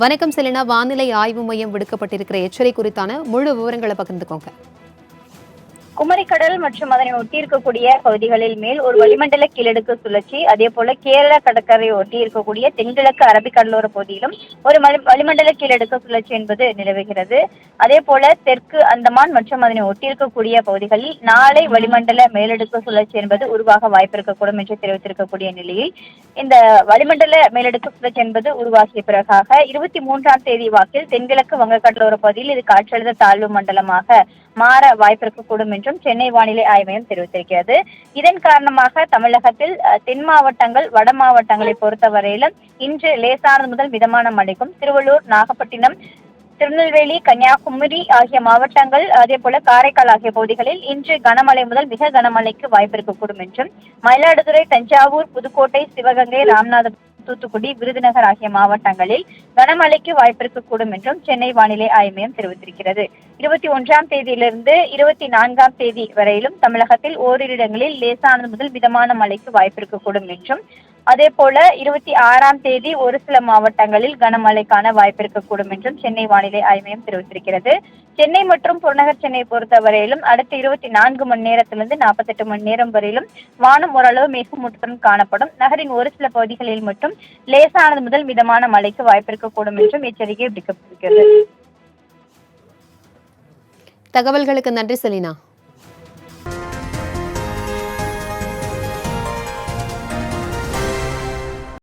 வணக்கம் செலினா. வானிலை ஆய்வு மையம் விடுக்கப்பட்டிருக்கிற எச்சரிக்கை குறித்தான முழு விவரங்களை பகிர்ந்துக்கோங்க. குமரிக்கடல் மற்றும் அதனை ஒட்டி இருக்கக்கூடிய பகுதிகளில் மேல் ஒரு வளிமண்டல கீழடுக்கு சுழற்சி, அதே போல கேரள கடற்கரையை ஒட்டி இருக்கக்கூடிய தென்கிழக்கு அரபிக்கடலோர பகுதியிலும் ஒரு வளிமண்டல கீழடுக்கு சுழற்சி என்பது நிலவுகிறது. அதே போல தெற்கு அந்தமான் மற்றும் அதனை ஒட்டி இருக்கக்கூடிய பகுதிகளில் நாளை வளிமண்டல மேலடுக்கு சுழற்சி என்பது உருவாக வாய்ப்பு இருக்கக்கூடும் என்று தெரிவித்திருக்கக்கூடிய நிலையில், இந்த வளிமண்டல மேலடுக்கு சுழற்சி என்பது உருவாகிய பிறகாக 23ஆம் தேதி வாக்கில் தென்கிழக்கு வங்கக்கடலோர பகுதியில் இது காற்றழுத்த தாழ்வு மண்டலமாக மாற வாய்ப்பு இருக்கக்கூடும் என்றும் சென்னை வானிலை ஆய்வு மையம் தெரிவித்திருக்கிறது. இதன் காரணமாக தமிழகத்தில் தென் மாவட்டங்கள், வட மாவட்டங்களை பொறுத்தவரையிலும் இன்று லேசானது முதல் மிதமான மழைக்கும், திருவள்ளூர், நாகப்பட்டினம், திருநெல்வேலி, கன்னியாகுமரி ஆகிய மாவட்டங்கள், அதே போல காரைக்கால் ஆகிய பகுதிகளில் இன்று கனமழை முதல் மிக கனமழைக்கு வாய்ப்பு இருக்கக்கூடும் என்றும், மயிலாடுதுறை, தஞ்சாவூர், புதுக்கோட்டை, சிவகங்கை, ராமநாதபுரம், தூத்துக்குடி, விருதுநகர் ஆகிய மாவட்டங்களில் கனமழைக்கு வாய்ப்பு இருக்கக்கூடும் என்றும் சென்னை வானிலை ஆய்வு மையம் தெரிவித்திருக்கிறது. 21ஆம் தேதியிலிருந்து 24ஆம் தேதி வரையிலும் தமிழகத்தில் ஓரிரு இடங்களில் லேசானது முதல் மிதமான மழைக்கு வாய்ப்பு இருக்கக்கூடும் என்றும், அதே போல 26ஆம் தேதி ஒரு சில மாவட்டங்களில் கனமழைக்கான வாய்ப்பு இருக்கக்கூடும் என்றும் சென்னை வானிலை ஆய்வு மையம் தெரிவித்திருக்கிறது. சென்னை மற்றும் புறநகர் சென்னையை பொறுத்தவரையிலும் அடுத்த 24 மணி நேரத்திலிருந்து 48 மணி நேரம் வரையிலும் வானம் ஓரளவு மேகமூட்டத்துடன் காணப்படும். நகரின் ஒரு சில பகுதிகளில் மட்டும் லேசானது முதல் மிதமான மழைக்கு வாய்ப்பு இருக்கக்கூடும் என்றும் எச்சரிக்கை விடுக்கப்பட்டிருக்கிறது. தகவல்களுக்கு நன்றி செலினா.